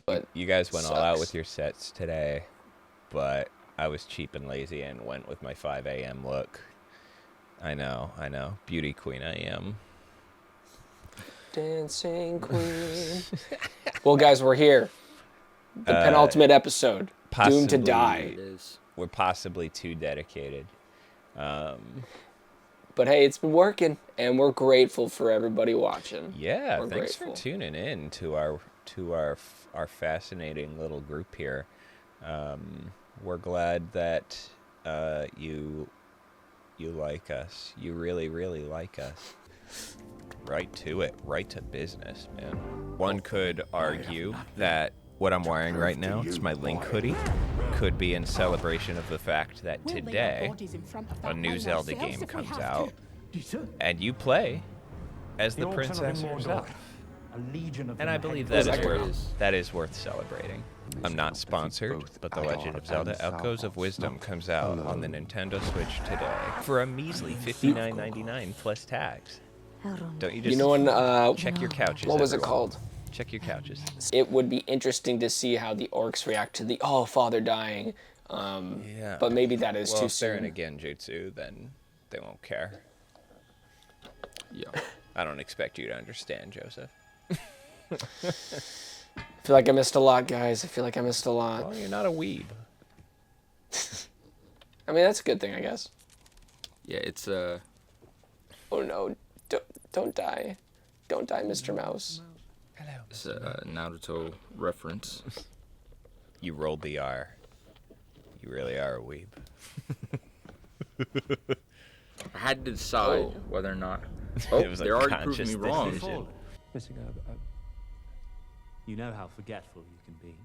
but You guys went all out sucks. with your sets today, but I was cheap and lazy and went with my 5 a.m. look. I know. Beauty queen I am. Dancing queen. Well, guys, we're here. The penultimate episode. Doomed to die. It is. We're possibly too dedicated. But hey, it's been working, and we're grateful for everybody watching. Yeah, We're thanks grateful. for tuning in to our fascinating little group here. We're glad that you like us. You really, really like us. Right to it. Right to business, man. One could argue that what I'm wearing right now, it's my Link hoodie, could be in celebration of the fact that today a new Zelda game comes out and you play as the princess herself. And I believe that is worth celebrating. I'm not sponsored, but The Legend of Zelda Echoes of Wisdom comes out on the Nintendo Switch today for a measly $59.99 plus tax. Don't you just check your couches? What was it everyone. called? Check your couches. It would be interesting to see how the orcs react to the father dying. Yeah. But maybe that is Well, too if they're in soon. a genjutsu, then they won't care. Yeah. I don't expect you to understand, Joseph. I feel like I missed a lot, guys. I feel like I missed a lot. Well, you're not a weeb. I mean, that's a good thing, I guess. Yeah, it's Oh no, don't die. Don't die, Mr. Mouse. it's a Naruto reference. You rolled the R. You really are a weeb. I had to decide whether or not. Oh, It was a they're already conscious proving me wrong. decision. You know how forgetful you can be.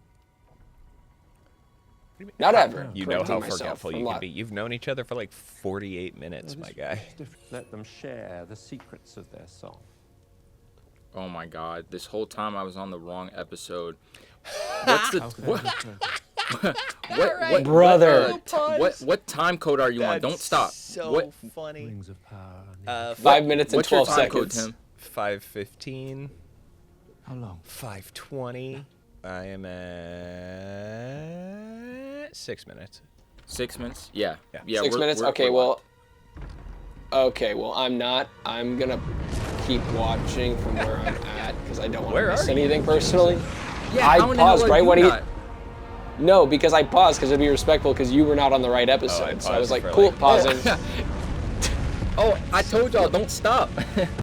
Not ever. You know how correcting myself. forgetful I'm you can not- be. You've known each other for like 48 minutes, my guy. Let them share the secrets of their song. Oh my god, this whole time I was on the wrong episode. What's the what Brother. what time code are you on? Don't stop. So What funny. Rings of power. 5 minutes and what's your 12 time code, seconds. Tim? 5:15. How long? 5:20. I am at 6 minutes. 6 minutes? Yeah. Yeah. Yeah. 6 minutes? Okay, well, I'm not. I'm gonna keep watching from where I'm at because I don't want to Where miss are you? anything personally. Yeah, I how in the hell paused are right you when he. not? No, because I paused because it'd be respectful because you were not on the right episode. So I was paused like, for, cool, like- pausing. Oh, I told y'all, don't stop.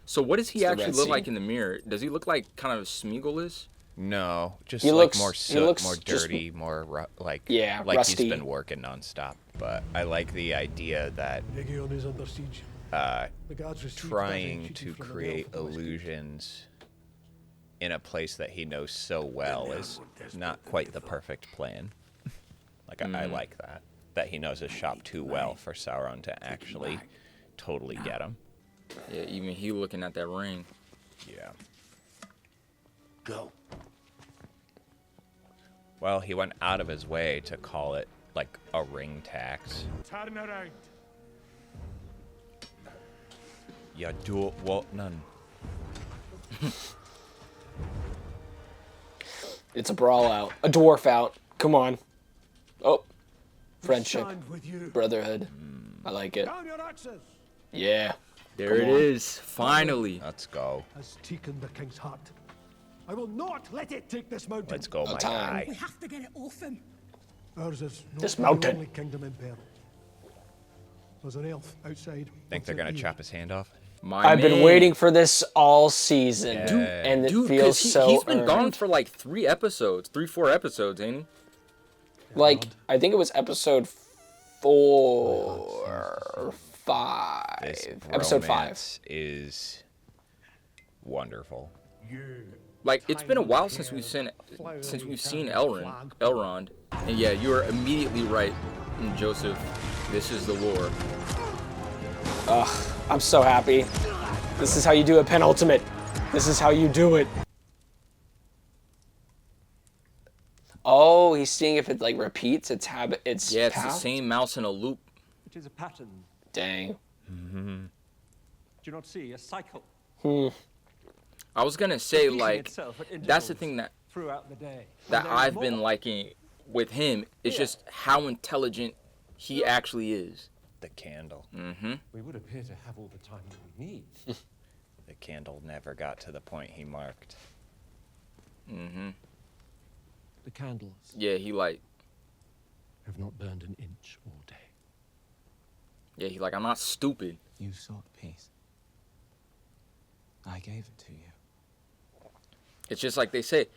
So what does he the actually Red look Sea. like in the mirror? Does he look like kind of Smeagol-ish? No, just He like looks- more he soot, looks more just- dirty, more like Yeah, like rusty. he's been working nonstop. But I like the idea that Legion is under siege. The guards received trying message to from the create elf voice. illusions in a place that he knows so well is not quite the perfect plan. Like I like that he knows his shop too well for Sauron to actually totally get him. Yeah, even he looking at that ring. Yeah. Go. Well, he went out of his way to call it like a ring tax. Turn around. You don't want none. It's a brawl out. A dwarf out. Come on. Oh. Friendship. Stand with you. Brotherhood. I like it. Down your axes. Yeah. There Come it on. is. Finally. Let's go. Has taken the king's heart. I will not let it take this mountain. Let's go, my time. guy. We have to get it off him. Ours is not This the mountain. only kingdom in peril. There's an elf outside. Think they're gonna chop his hand off? My I've been man. waiting for this all season. Dude, and it Dude, feels 'cause so he's been earned. gone for like 3 episodes, 4 episodes, ain't he? Like, I think it was episode 4 or 5. This Episode 5. romance is wonderful. Like it's been a while since we've seen Elrond, and yeah, you are immediately right, Joseph. This is the war. I'm so happy. This is how you do a penultimate. This is how you do it. Oh, he's seeing if it like repeats its habit. Its Yeah, it's the path? same mouse in a loop. It is a pattern. Dang. Do you not see? A cycle. I was gonna say Repeating like itself at that's the intervals. thing that throughout the day. that And there is I've been more. liking with him is just how intelligent he actually is. The candle. We would appear to have all the time that we need. The candle never got to the point he marked. The candles Yeah, he like, have not burned an inch all day. yeah, he like, I'm not stupid. You sought peace. I gave it to you. It's just like they say,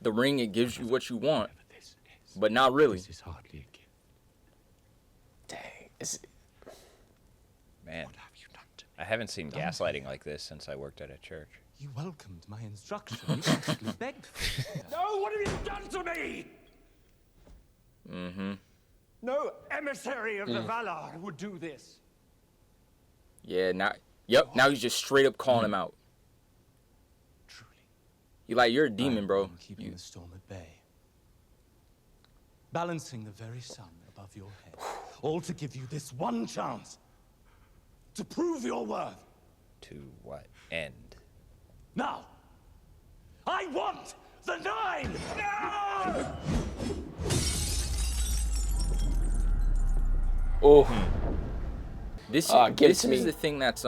the ring, it gives you what you want, Whatever this is, but not really. this is hardly a gift. Dang. Man, What have you done to me? I haven't seen gaslighting like this since I worked at a church. You welcomed my instruction. You practically begged for it. No, what have you done to me? No emissary of the Valar would do this. Yeah, now he's just straight up calling him out. Truly. You like, you're a demon, bro. I'm keeping the storm at bay. Balancing the very sun above your head. All to give you this one chance to prove your worth. To what end? Now, I want the 9! No! Oh, This give it this to is me. the thing that's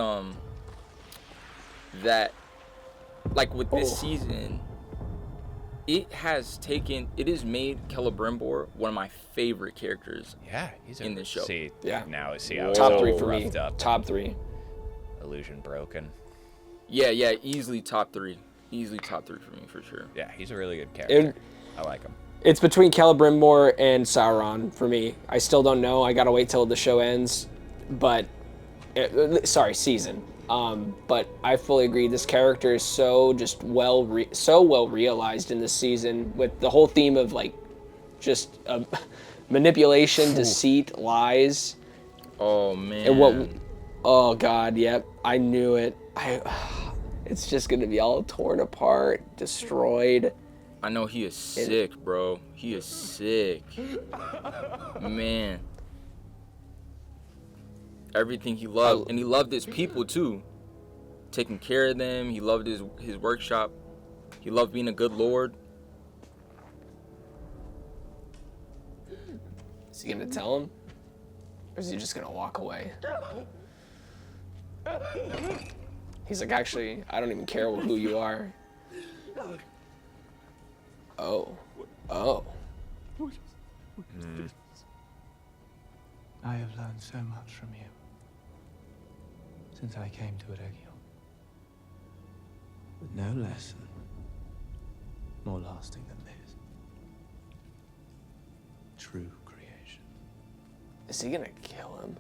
that, like, with this Oh. season, it has made Celebrimbor one of my favorite characters. Yeah, he's In this show. See, Yeah. now see how top it's 3 all for me. roughed up. Top 3. Illusion broken. Yeah, easily top 3. Easily top 3 for me, for sure. Yeah, he's a really good character. I like him. It's between Celebrimbor and Sauron for me. I still don't know. I gotta wait till the show ends, but season. But I fully agree. This character is so just well realized in this season with the whole theme of like just manipulation, deceit, lies, Oh man. and what. Oh God, yep. I knew it. It's just gonna be all torn apart, destroyed. I know he is sick, bro. He is sick. Man. Everything he loved, and he loved his people too. Taking care of them. He loved his workshop. He loved being a good lord. Is he gonna tell him, or is he just gonna walk away? He's like, actually, I don't even care who you are. Oh. I have learned so much from you since I came to Eregion. But no lesson more lasting than this. True creation Is he gonna kill him?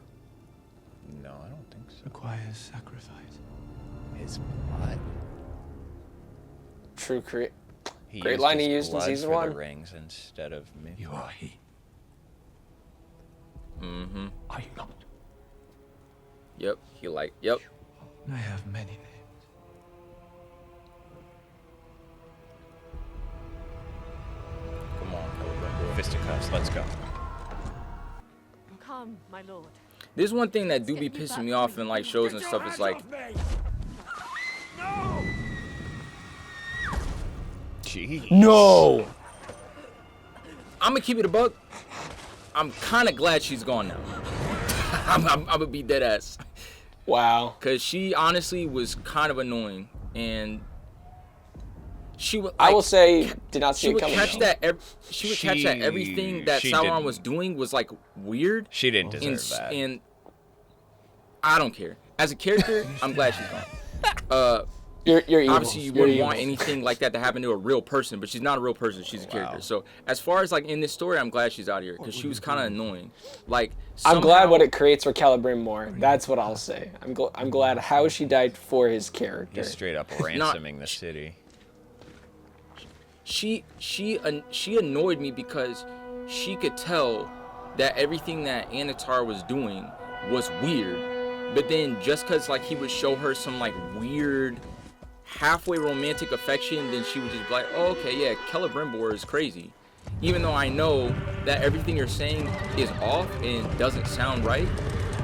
No, I don't think so. requires sacrifice. His blood. True create. He Great used line he his used in blood season for 1. the rings instead of me. You are he. Mm-hmm. Are you not? Yep. Yep. I have many names. Come on, Celebrimbor. Fisticuffs, let's go. Come, my lord. There's one thing that do be pissing me off in like shows and stuff. It's like, Jeez. No. I'm gonna keep it a buck. I'm kind of glad she's gone now. I'm gonna be dead ass. Wow. Cause she honestly was kind of annoying, and she would. I will say, did not see she it would coming. catch though. that. She would catch that everything that she Sauron didn't. was doing was like weird. She didn't and, deserve that. and I don't care. As a character, I'm glad she's gone. You're evil. Obviously, you You're wouldn't evil. want anything like that to happen to a real person, but she's not a real person. She's a character. So as far as like in this story, I'm glad she's out of here because she was kind of annoying. Like I'm glad somehow- what it creates for Celebrimbor. That's what I'll say. I'm glad how she died for his character. He's straight up ransoming the city. She annoyed me because she could tell that everything that Anatar was doing was weird, but then just because like he would show her some like weird halfway romantic affection, then she would just be like, oh, okay, yeah, Celebrimbor is crazy, even though I know that everything you're saying is off and doesn't sound right.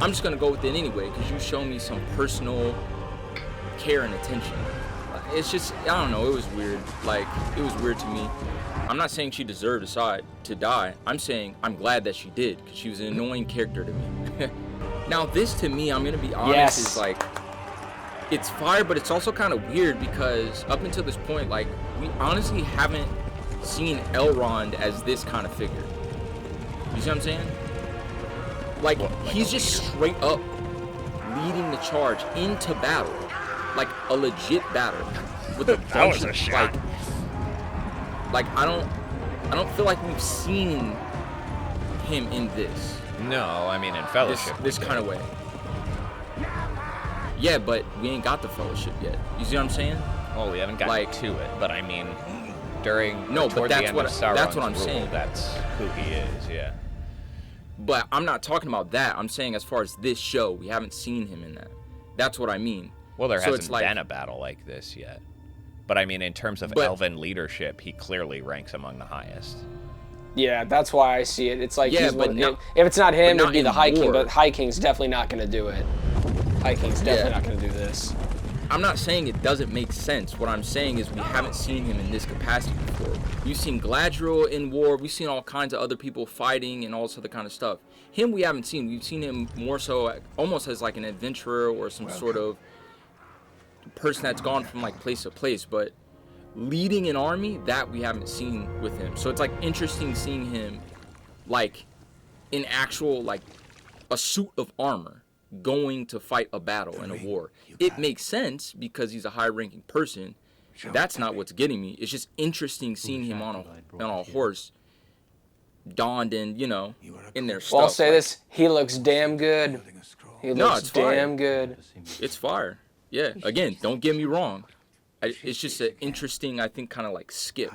I'm just gonna go with it anyway because you show me some personal care and attention. it's just, I don't know, it was weird. Like, it was weird to me. I'm not saying she deserved to die. I'm saying I'm glad that she did, because she was an annoying character to me. Now, this to me, I'm going to be honest, is like, it's fire, but it's also kind of weird because up until this point, like, we honestly haven't seen Elrond as this kind of figure. You see what I'm saying? Like, he's just straight up leading the charge into battle. Like, a legit battle. With a bunch of, like, I don't feel like we've seen him in this. No, I mean in Fellowship. This kind of way. Yeah, but we ain't got the Fellowship yet. You see what I'm saying? Well, we haven't gotten like, to it, but I mean, toward but the end of Sauron's that's what I'm rule, saying. That's who he is, yeah. But I'm not talking about that. I'm saying as far as this show, we haven't seen him in that. That's what I mean. Well, there hasn't been a battle like this yet. But I mean, in terms of elven leadership, he clearly ranks among the highest. Yeah, that's why I see it. It's like, yeah, if it's not him, it'd be the High King, but High King's definitely not going to do it. High King's definitely not going to do this. I'm not saying it doesn't make sense. What I'm saying is we haven't seen him in this capacity before. We've seen Galadriel in war. We've seen all kinds of other people fighting and all this other kind of stuff. Him, we haven't seen. We've seen him more so almost as like an adventurer or some sort of person that's gone from like place to place. But leading an army, that we haven't seen with him. So it's like interesting seeing him like in actual like a suit of armor going to fight a battle in a war. It makes sense because he's a high-ranking person. That's not what's getting me. It's just interesting seeing him on a horse, donned and, you know, in their stuff. Well, I'll say this, he looks damn good. He looks damn good. It's fire. Yeah, again, don't get me wrong. It's just an interesting, I think, kind of like skip.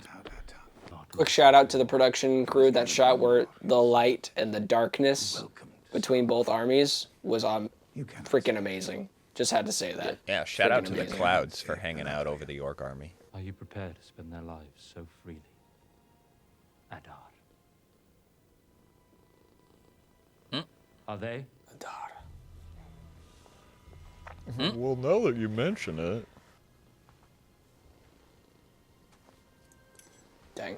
Quick shout out to the production crew. That shot where the light and the darkness between both armies was freaking amazing. Just had to say that. Yeah, shout out to the clouds for hanging out over the Orc army. Are you prepared to spend their lives so freely? Adar. Are they? Adar. Well, now that you mention it. Dang.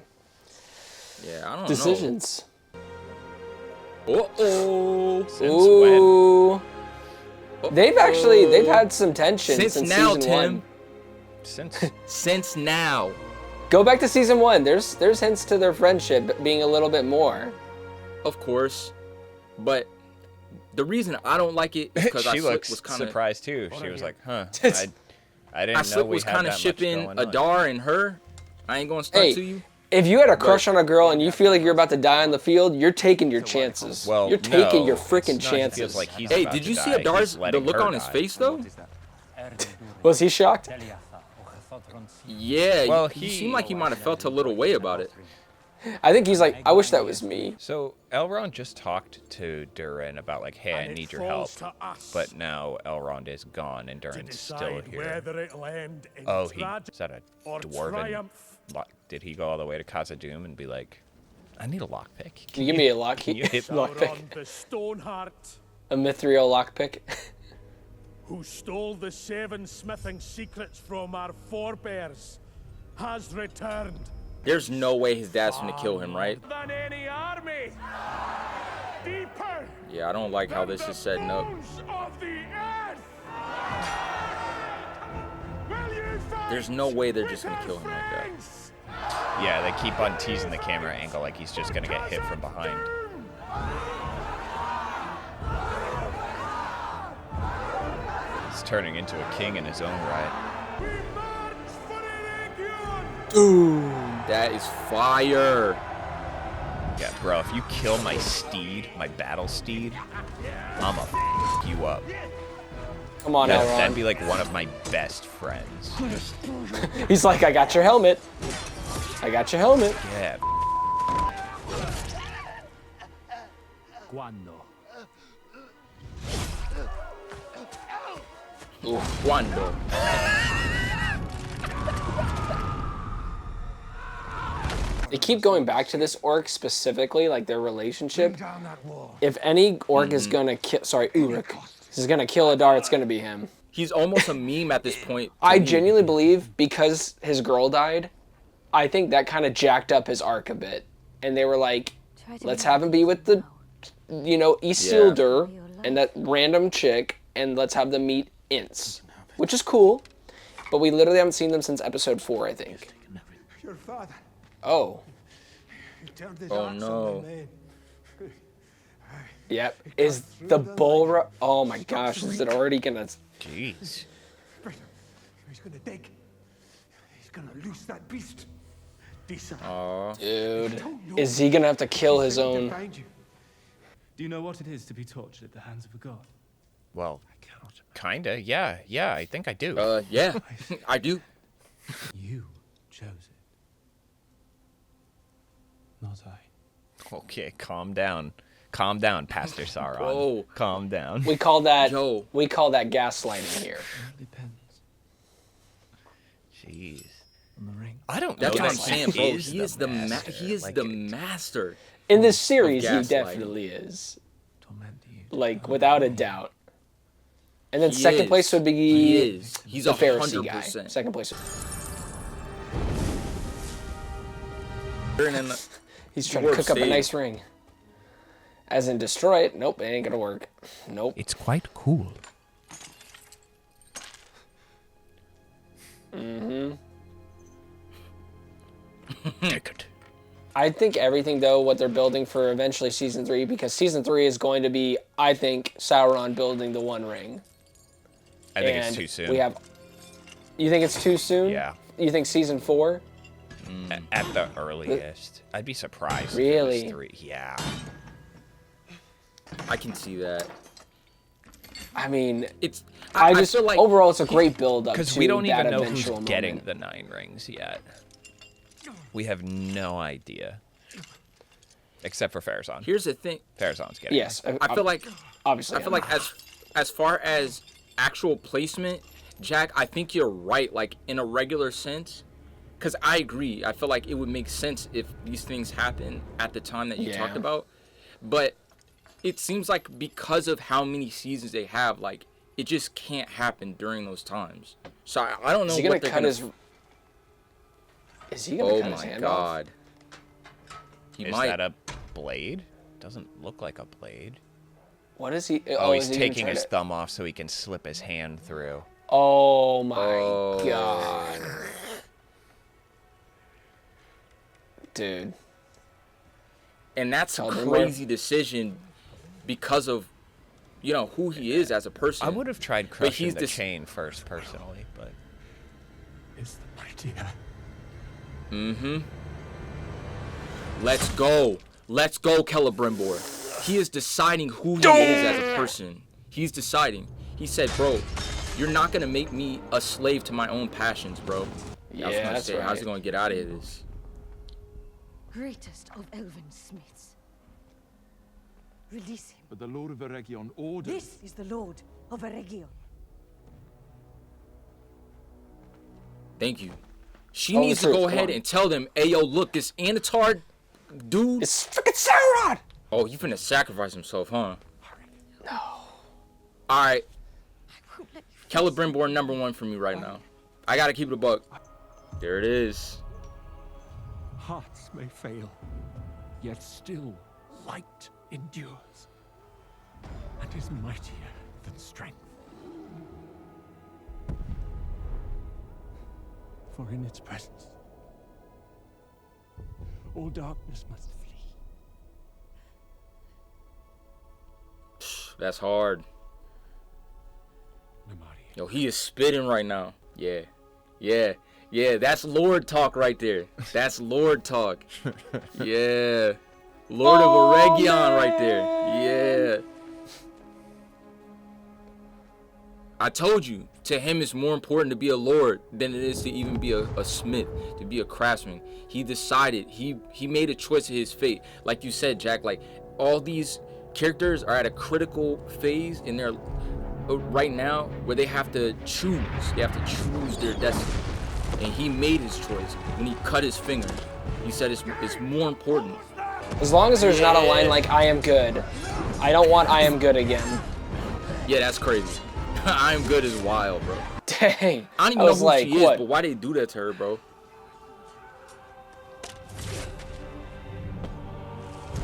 Yeah, I don't know. Decisions. Uh-oh. Ooh. They've had some tension since now, season Tim. 1. Since now. Go back to season 1. There's hints to their friendship being a little bit more. Of course. But the reason I don't like it is because she looks surprised too. She was like, huh, I didn't know we was had kind that of much shipping going on. Adar and her. I ain't going to stunt to you. If you had a crush on a girl and you feel like you're about to die on the field, you're taking your chances. Well, you're taking your no, freaking it's not. He chances. feels like he's Hey, about did to you see die. Adar's He's letting the look her on his die. face though? Was he shocked? Yeah, Well, he seemed like he might have felt a little way about it. I think he's like, I wish that was me. So Elrond just talked to Durin about like, hey, I need your help. But now Elrond is gone and Durin's still here. Oh, is that a dwarven? Did he go all the way to Khazad-dûm and be like, I need a lockpick? Can you give me a lock? Can you hit lockpick? A mithril lockpick. Who stole the 7 smithing secrets from our forebears, has returned. There's no way his dad's gonna kill him, right? Than any army. Deeper. Yeah, I don't like how this is setting up. Of the earth. There's no way they're just gonna kill him like that. Yeah, they keep on teasing the camera angle like he's just gonna get hit from behind. He's turning into a king in his own right. Ooh. That is fire. Yeah, bro, if you kill my steed, my battle steed, I'ma f you up. Come on, Elrond. That'd be like one of my best friends. He's like, I got your helmet. I got your helmet. Yeah. Cuando. They keep going back to this orc specifically, like their relationship. If any orc is gonna kill, Uruk is gonna kill Adar, it's gonna be him. He's almost a meme at this point. I genuinely believe because his girl died, I think that kind of jacked up his arc a bit. And they were like, let's have him be with the, Isildur and that random chick, and let's have them meet Ince, which is cool. But we literally haven't seen them since episode 4, I think. Your father. Oh. He turned his Oh, axe no. on my men. Yep. Is the BALROG... Oh my gosh, is it already gonna... Jeez. He's gonna dig. He's gonna loose that beast. Decent. Dude. Is he gonna have to kill his own... Do you know what it is to be tortured at the hands of a god? Well, kinda. Yeah, I think I do. Yeah, I do. You chose it. Not I. Okay, calm down. Calm down, Pastor Sauron. Bro. Calm down. We call that... Yo. We call that gaslighting here. It depends Jeez. on the ring. I don't know. That's what I'm that saying, bro. is He is the master. he is Like, the master. In this series, he gaslighting. definitely is. Torment you. Like, without a doubt. And then He second is. place would be He is. He's the Pharisee 100%. guy. Second place. He's trying to cook up a nice ring. As in destroy it. Nope, it ain't gonna work. Nope. It's quite cool. Take it. I think everything, though, what they're building for eventually Season 3, because Season 3 is going to be, I think, Sauron building the One Ring. I think it's And too soon. we have... You think it's too soon? Yeah. You think Season 4? At the earliest. I'd be surprised. Really? If it was 3. Yeah. I can see that. I mean, It's. I just feel like overall it's a great build up to Because we don't that even know who's eventual moment. getting the 9 rings yet. We have no idea. Except for Farazan. Here's the thing. Farazan's getting Yes, I feel like obviously. I feel like as far as actual placement, Jack, I think you're right. Like in a regular sense, because I agree. I feel like it would make sense if these things happen at the time that you talked about. But it seems like because of how many seasons they have, like it just can't happen during those times. So I don't know Is he gonna what they're cut gonna. his? Is he gonna Oh cut his my hand off? god. He Is might. that a blade? Doesn't look like a blade. What is he? Oh, he's is he gonna taking try his to- thumb off so he can slip his hand through. Oh my god, dude. And that's a Tell them crazy decision because of, who he is as a person. I would have tried crushing he's the dis- chain first, personally, but Is the mightier. Let's go. Let's go, Celebrimbor. He is deciding who he is as a person. He's deciding. He said, bro, you're not going to make me a slave to my own passions, bro. I was gonna that's say, how's right. he going to get out of this? Greatest of elven smiths. Release him. But the Lord of Eregion ordered. This is the Lord of Eregion. Thank you. She Oh, needs to truth, go come ahead on. and tell them, hey, yo, look, this Anatar dude. It's freaking Sauron. Oh, he finna sacrifice himself, huh? No. All right. Celebrimbor #1 for me right now. I gotta keep it a buck. There it is. Hearts may fail, yet still light endures, and is mightier than strength. For in its presence, all darkness must flee. That's hard. Namaria. Yo, he is spitting right now. Yeah. That's Lord talk right there. That's Lord talk. Yeah. Lord of Eregion right there. Yeah. I told you, to him it's more important to be a lord than it is to even be a smith, to be a craftsman. He decided, he made a choice of his fate. Like you said, Jack, like all these characters are at a critical phase in their right now where they have to choose. They have to choose their destiny. And he made his choice when he cut his finger. He said it's more important. As long as there's not a line like "I am good," I don't want "I am good" again. Yeah, that's crazy. I'm good as wild, bro. Dang. I don't even know who like, she is, what? but why they do that to her, bro?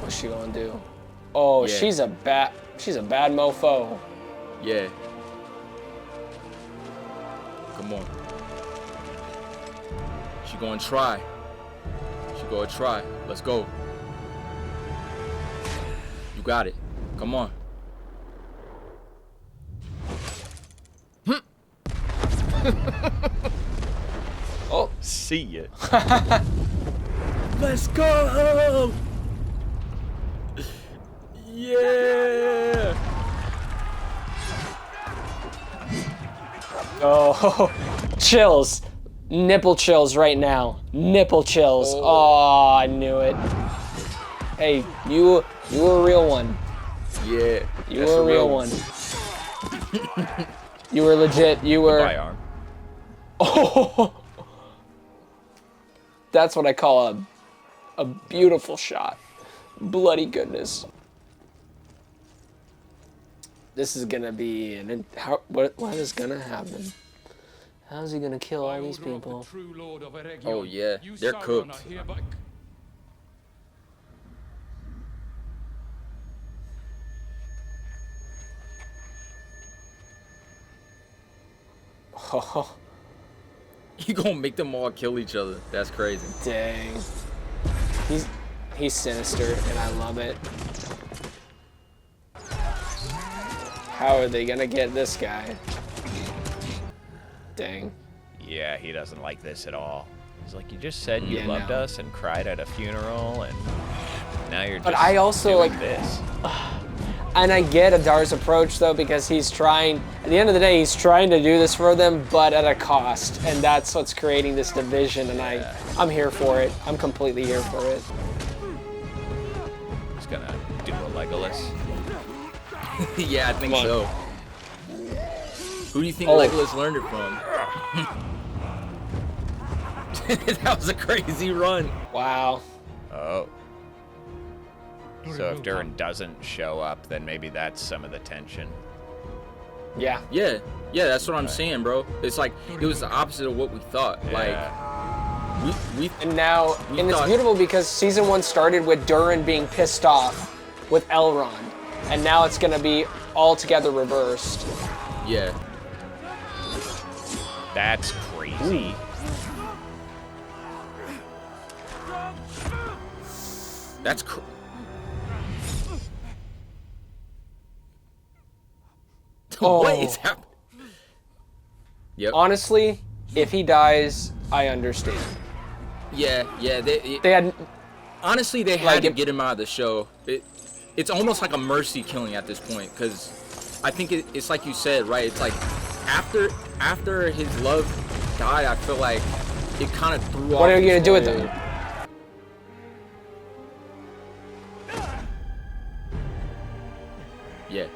What's she gonna do? Oh, Yeah. she's a bad mofo. Yeah. Come on. She gonna try. She gonna try. Let's go. You got it. Come on. Oh, See ya. Let's go. Yeah. oh, chills, nipple chills right now. Nipple chills. Oh, I knew it. Hey, you were a real one. Yeah. You that's were a real one. You were legit. You were. Goodbye, arm. Oh, that's what I call a beautiful shot. Bloody goodness. This is gonna be what is gonna happen? How's he gonna kill all these people? Oh yeah, they're cooked. Oh, You gonna make them all kill each other? That's crazy. dang. He's sinister, and I love it. How are they gonna get this guy? Dang. Yeah, he doesn't like this at all. He's like, you just said you Yeah, loved no. us and cried at a funeral, and now you're just But I also, doing like- this. And I get Adar's approach though, because he's trying, at the end of the day, he's trying to do this for them, but at a cost. And that's what's creating this division, and I'm here for it. I'm completely here for it. He's gonna do a Legolas. Yeah, I think Come on. so. Who do you think Oh. Legolas learned it from? That was a crazy run. Wow. Oh. So if Durin doesn't show up, then maybe that's some of the tension. Yeah. Yeah, that's what I'm saying, bro. It's like it was the opposite of what we thought. Yeah. Like we And now, We and it's thought- beautiful because season 1 started with Durin being pissed off with Elrond. And now it's gonna be altogether reversed. yeah. That's crazy. That's what is happening? Yep. Honestly, if he dies, I understand. Yeah. They had Honestly, they had Like, to if- get him out of the show. It's almost like a mercy killing at this point, because I think it's like you said, right? It's like after his love died, I feel like it kind of threw off. What are you his gonna do with whole- them? Yeah.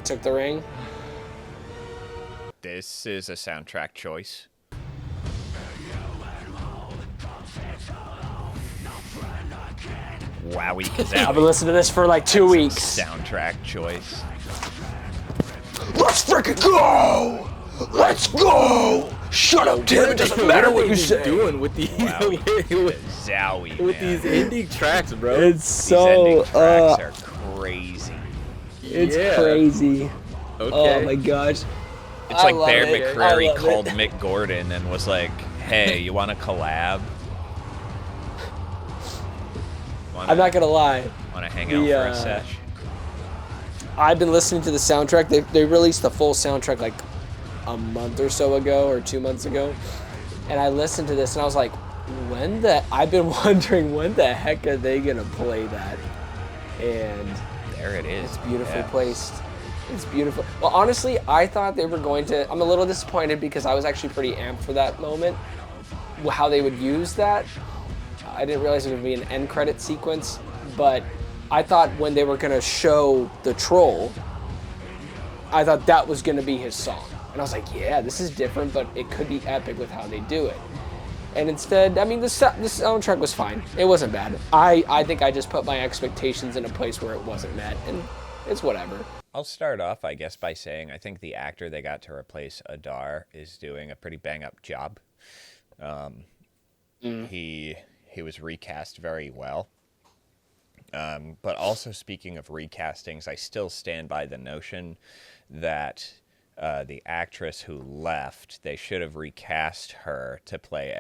Took the ring. This is a soundtrack choice. Wowie I've been zowie. listening to this for like 2 weeks. Soundtrack choice. Let's freaking go! Let's go! Shut up, Tim. It doesn't matter what you say. Doing with these Wowie zowie, with man. these ending tracks, bro. It's These ending so tracks are crazy. it's Yeah. crazy. Okay. Oh my gosh. It's I like love Bear it. I McCreary love called it. Mick Gordon and was like, "Hey, you want to collab? I'm not gonna lie. Want to hang out for a sesh?" I've been listening to the soundtrack. They released the full soundtrack like a month or so ago, or 2 months ago, and I listened to this and I was like, I've been wondering when the heck are they gonna play that? And There it is. it's beautifully Yeah. placed. It's beautiful. Well, honestly, I thought they were going to. I'm a little disappointed because I was actually pretty amped for that moment, how they would use that. I didn't realize it would be an end credit sequence, but I thought when they were gonna show the troll, I thought that was gonna be his song. And I was like, yeah, this is different, but it could be epic with how they do it. And instead, I mean, the soundtrack was fine. It wasn't bad. I think I just put my expectations in a place where it wasn't met, and it's whatever. I'll start off, I guess, by saying I think the actor they got to replace Adar is doing a pretty bang-up job. He was recast very well. But also, speaking of recastings, I still stand by the notion that the actress who left, they should have recast her to play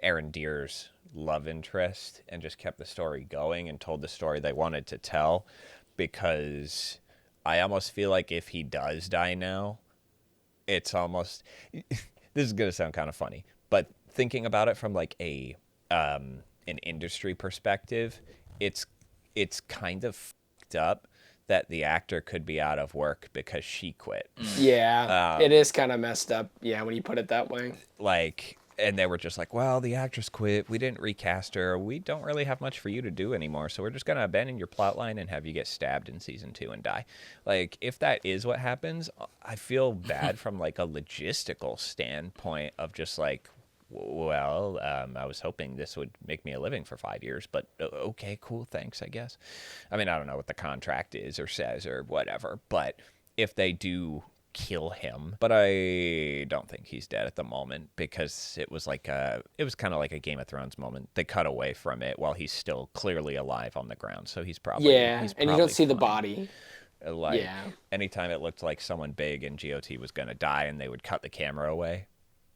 Arendir's love interest and just kept the story going and told the story they wanted to tell, because I almost feel like if he does die now, it's almost... this is going to sound kind of funny, but thinking about it from like an industry perspective, it's kind of fucked up that the actor could be out of work because she quit. Yeah, it is kind of messed up. Yeah, when you put it that way. Like, and they were just like, well, the actress quit. We didn't recast her. We don't really have much for you to do anymore. So we're just going to abandon your plot line and have you get stabbed in season 2 and die. Like, if that is what happens, I feel bad from like a logistical standpoint of just like, well, I was hoping this would make me a living for 5 years, but okay, cool, thanks, I guess. I mean, I don't know what the contract is or says or whatever, but if they do kill him, but I don't think he's dead at the moment, because it was kind of like a Game of Thrones moment. They cut away from it while he's still clearly alive on the ground, so he's probably and you don't see the body. Like, anytime it looked like someone big in GOT was gonna die and they would cut the camera away,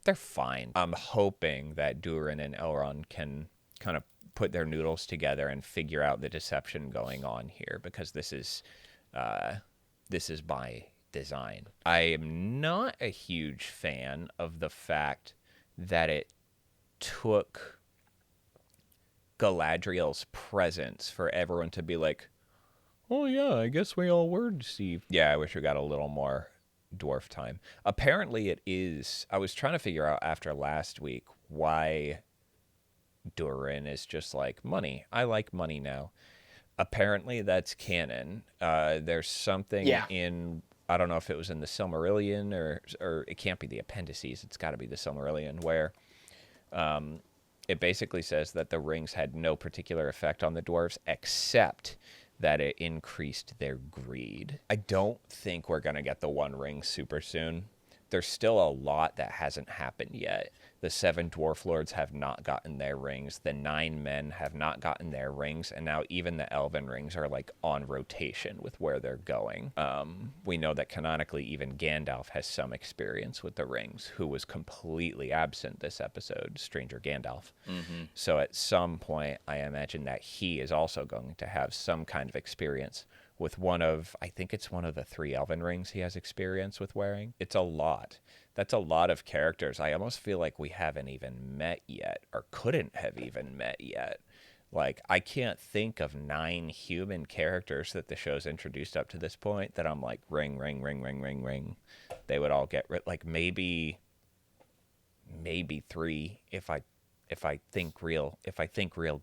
they're fine. I'm hoping that Durin and Elrond can kind of put their noodles together and figure out the deception going on here, because this is by design. I am not a huge fan of the fact that it took Galadriel's presence for everyone to be like, oh yeah, I guess we all were deceived. Yeah, I wish we got a little more dwarf time. Apparently it is. I was trying to figure out after last week why Durin is just like, money. I like money now. Apparently that's canon. There's something in, I don't know if it was in the Silmarillion or it can't be the appendices. It's got to be the Silmarillion, where it basically says that the rings had no particular effect on the dwarves except that it increased their greed. I don't think we're going to get the One Ring super soon. There's still a lot that hasn't happened yet. The 7 dwarf lords have not gotten their rings. The 9 men have not gotten their rings. And now even the elven rings are like on rotation with where they're going. We know that canonically even Gandalf has some experience with the rings, who was completely absent this episode, Stranger Gandalf. So at some point, I imagine that he is also going to have some kind of experience with I think it's one of the 3 elven rings he has experience with wearing. It's a lot. That's a lot of characters I almost feel like we haven't even met yet, or couldn't have even met yet. Like, I can't think of 9 human characters that the show's introduced up to this point that I'm like, ring, ring, ring, ring, ring, ring. They would all get like maybe 3 if I think real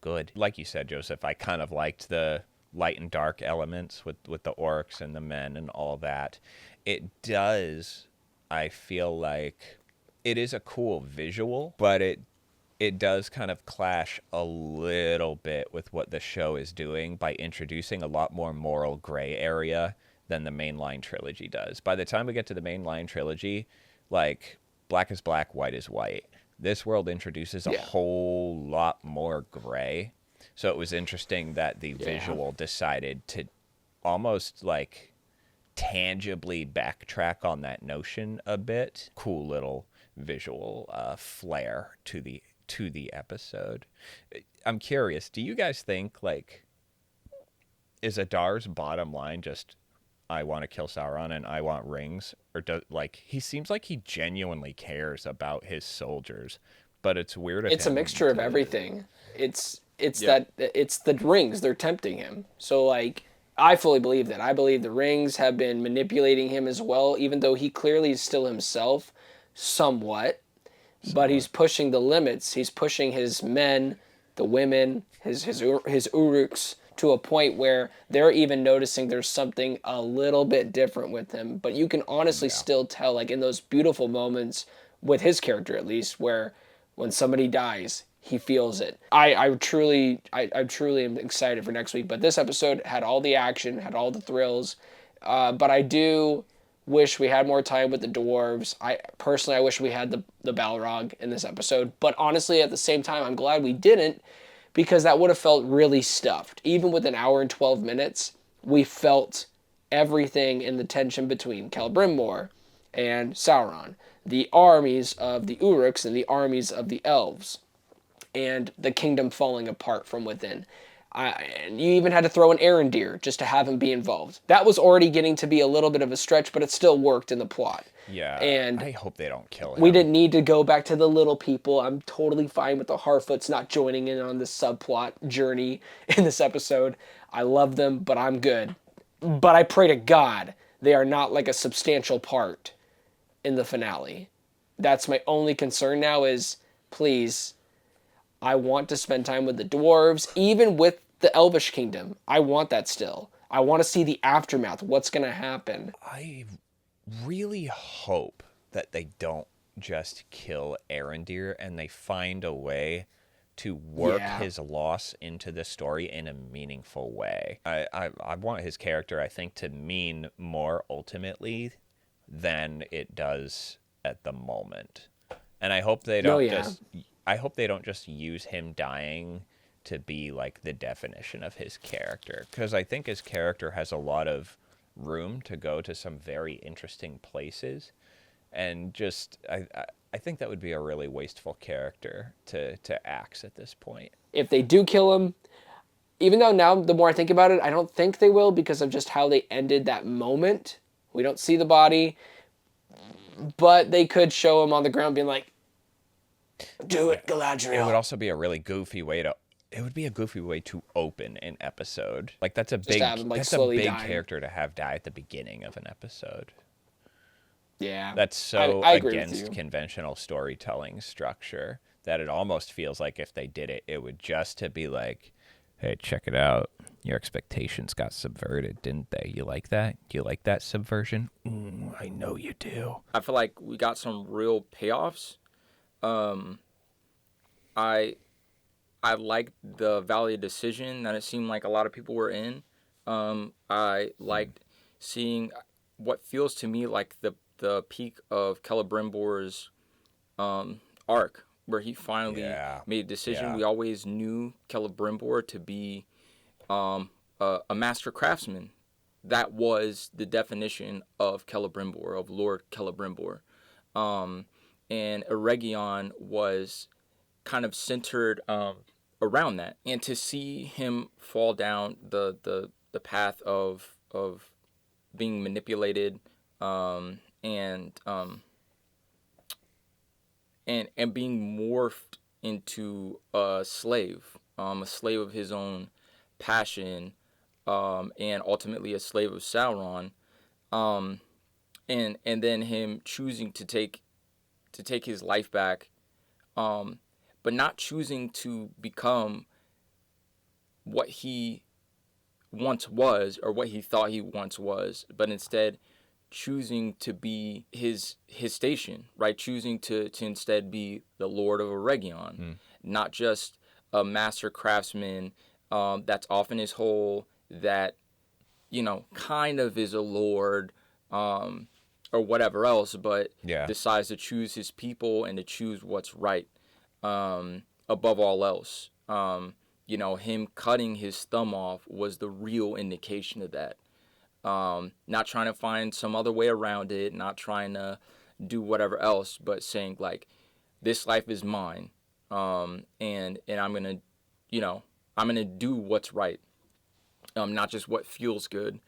good. Like you said, Joseph, I kind of liked the light and dark elements with the orcs and the men and all that. It does, I feel like it is a cool visual, but it does kind of clash a little bit with what the show is doing by introducing a lot more moral gray area than the mainline trilogy does. By the time we get to the mainline trilogy, like, black is black, white is white. This world introduces a whole lot more gray. So it was interesting that the visual decided to almost like tangibly backtrack on that notion a bit. Cool little visual flair to the episode. I'm curious, do you guys think, like, is Adar's bottom line just, I want to kill Sauron and I want rings? Or he seems like he genuinely cares about his soldiers, but it's weird. It's a mixture of everything. It's the rings, they're tempting him. So, like, I fully believe that. I believe the rings have been manipulating him as well, even though he clearly is still himself, somewhat. But he's pushing the limits. He's pushing his men, the women, his Uruks to a point where they're even noticing there's something a little bit different with him. But you can honestly still tell, like in those beautiful moments with his character at least, where when somebody dies, he feels it. I truly am excited for next week. But this episode had all the action, had all the thrills. But I do wish we had more time with the dwarves. I wish we had the Balrog in this episode. But honestly, at the same time, I'm glad we didn't, because that would have felt really stuffed. Even with an hour and 12 minutes, we felt everything in the tension between Celebrimbor and Sauron, the armies of the Uruks and the armies of the elves, and the kingdom falling apart from within. And you even had to throw in Arendir just to have him be involved. That was already getting to be a little bit of a stretch, but it still worked in the plot. Yeah, and I hope they don't kill him. we didn't need to go back to the little people. I'm totally fine with the Harfoots not joining in on this subplot journey in this episode. I love them, but I'm good. But I pray to God they are not like a substantial part in the finale. That's my only concern now is, please, I want to spend time with the dwarves, even with the Elvish Kingdom. I want that still. I want to see the aftermath. What's going to happen? I really hope that they don't just kill Arendir and they find a way to work his loss into the story in a meaningful way. I want his character, I think, to mean more ultimately than it does at the moment. And I hope they don't I hope they don't just use him dying to be like the definition of his character, because I think his character has a lot of room to go to some very interesting places, and just I think that would be a really wasteful character to axe at this point. If they do kill him, even though now the more I think about it, I don't think they will because of just how they ended that moment. We don't see the body, but they could show him on the ground being like, "Do it, Galadriel." It would also be a really goofy way to. It would be a goofy way to open an episode. Like that's a big character to have die at the beginning of an episode. Yeah. That's so I agree with against you. conventional storytelling structure that it almost feels like if they did it, it would just to be like, hey, check it out. Your expectations got subverted, didn't they? You like that? Do you like that subversion? I know you do. I feel like we got some real payoffs. I liked the Valley of Decision that it seemed like a lot of people were in. I liked seeing what feels to me like the peak of Celebrimbor's arc, where he finally made a decision. Yeah. We always knew Celebrimbor to be a master craftsman. That was the definition of Celebrimbor, of Lord Celebrimbor. And Eregion was kind of centered around that, and to see him fall down the path of being manipulated and being morphed into a slave of his own passion, and ultimately a slave of Sauron, and then him choosing to take his life back, but not choosing to become what he once was or what he thought he once was, but instead choosing to be his station, right? Choosing to instead be the Lord of Eregion, not just a master craftsman that's off in his hole, that, you know, kind of is a lord or whatever else, but decides to choose his people and to choose what's right above all else. You know, him cutting his thumb off was the real indication of that. Not trying to find some other way around it, not trying to do whatever else, but saying like, this life is mine, and I'm gonna, you know, I'm gonna do what's right, not just what feels good.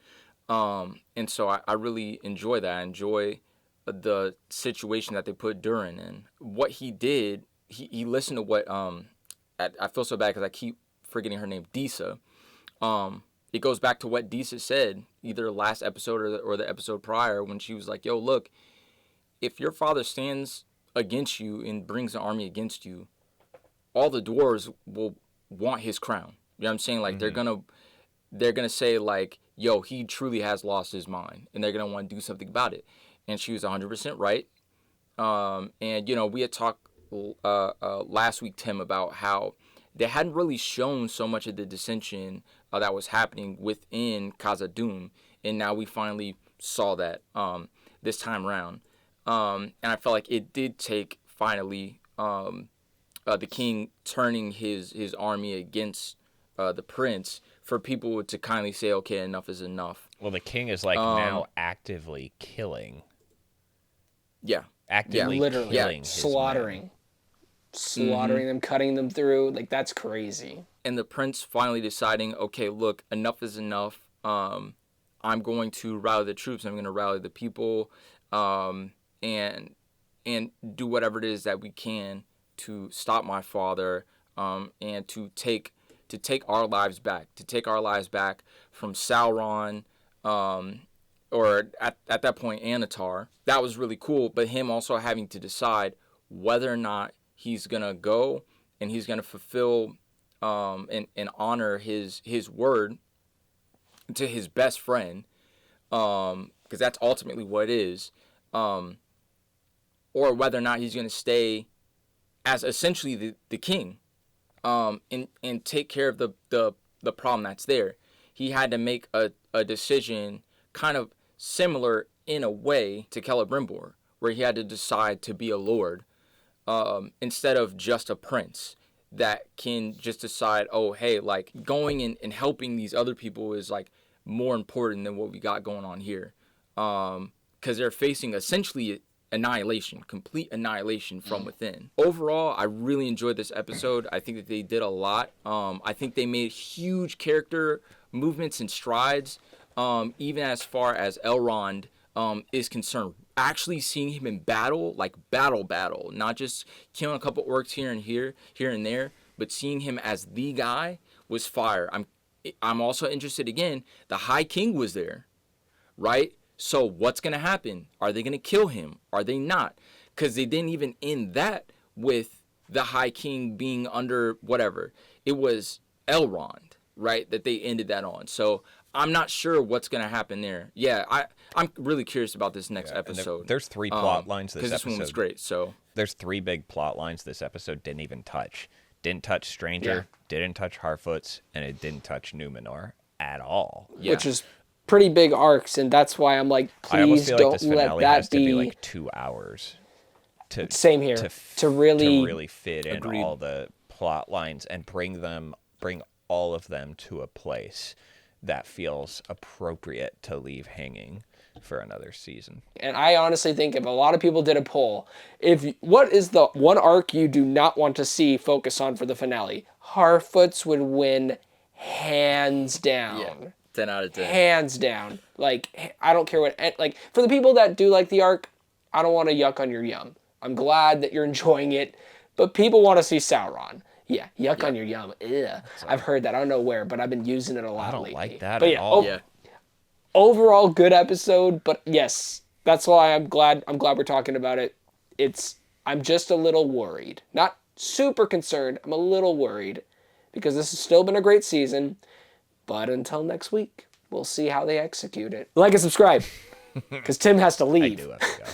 And so I really enjoy that. I enjoy the situation that they put Durin in. What he did, he listened to what I feel so bad because I keep forgetting her name, Disa. It goes back to what Disa said, either last episode or the episode prior, when she was like, yo, look, if your father stands against you and brings an army against you, all the dwarves will want his crown. You know what I'm saying? Like, they're going to they're gonna say like, yo, he truly has lost his mind, and they're gonna want to do something about it. And she was 100% right. And you know, we had talked last week, Tim, about how they hadn't really shown so much of the dissension that was happening within Khazad-dûm, and now we finally saw that this time around. And I felt like it did take finally the king turning his army against the prince for people to kindly say, okay, enough is enough. Well, the king is like now actively killing. Yeah. Actively literally killing his slaughtering men. them, cutting them through. Like, that's crazy. And the prince finally deciding, okay, look, enough is enough. I'm going to rally the troops. I'm going to rally the people, and do whatever it is that we can to stop my father, and to take our lives back, from Sauron, or at that point Anatar. That was really cool. But him also having to decide whether or not he's gonna go and he's gonna fulfill and honor his word to his best friend, because that's ultimately what it is, or whether or not he's gonna stay as essentially the king, and take care of the problem that's there. He had to make a decision kind of similar in a way to Celebrimbor, where he had to decide to be a lord, instead of just a prince that can just decide, oh, hey, like going and helping these other people is like more important than what we got going on here. Because they're facing essentially annihilation, complete annihilation from within. Overall, I really enjoyed this episode. I think that they did a lot. I think they made huge character movements and strides, even as far as Elrond is concerned. Actually seeing him in battle, like battle, not just killing a couple orcs here and there, but seeing him as the guy was fire. I'm also interested again. The High King was there, right? So what's gonna happen? Are they gonna kill him? Are they not? Because they didn't even end that with the High King being under whatever. It was Elrond, right? That they ended that on. So I'm not sure what's gonna happen there. Yeah, I'm really curious about this next episode. There's 3 plot lines this episode. Because this one was great. So there's 3 big plot lines this episode didn't even touch. Didn't touch Stranger, didn't touch Harfoots, and it didn't touch Numenor at all. yeah. Which is pretty big arcs, and that's why I'm like, I almost please feel don't like this let finale that has to be like 2 hours. Same here. To really fit in Agreed. all the plot lines and bring all of them to a place that feels appropriate to leave hanging for another season. And I honestly think if a lot of people did a poll, what is the one arc you do not want to see focus on for the finale? Harfoots would win hands down. Yeah, 10 out of 10. Hands down. Like, I don't care what, like, for the people that do like the arc, I don't want to yuck on your yum. I'm glad that you're enjoying it, but people want to see Sauron. Yeah, yuck on your yum. Ugh. I've heard that. I don't know where, but I've been using it a lot I don't lately. like that But at yeah, all. Yeah. Overall good episode, but yes, that's why I'm glad we're talking about it. I'm just a little worried. Not super concerned. I'm a little worried because this has still been a great season, but until next week, we'll see how they execute it. Like and subscribe because Tim has to leave. I do have to go.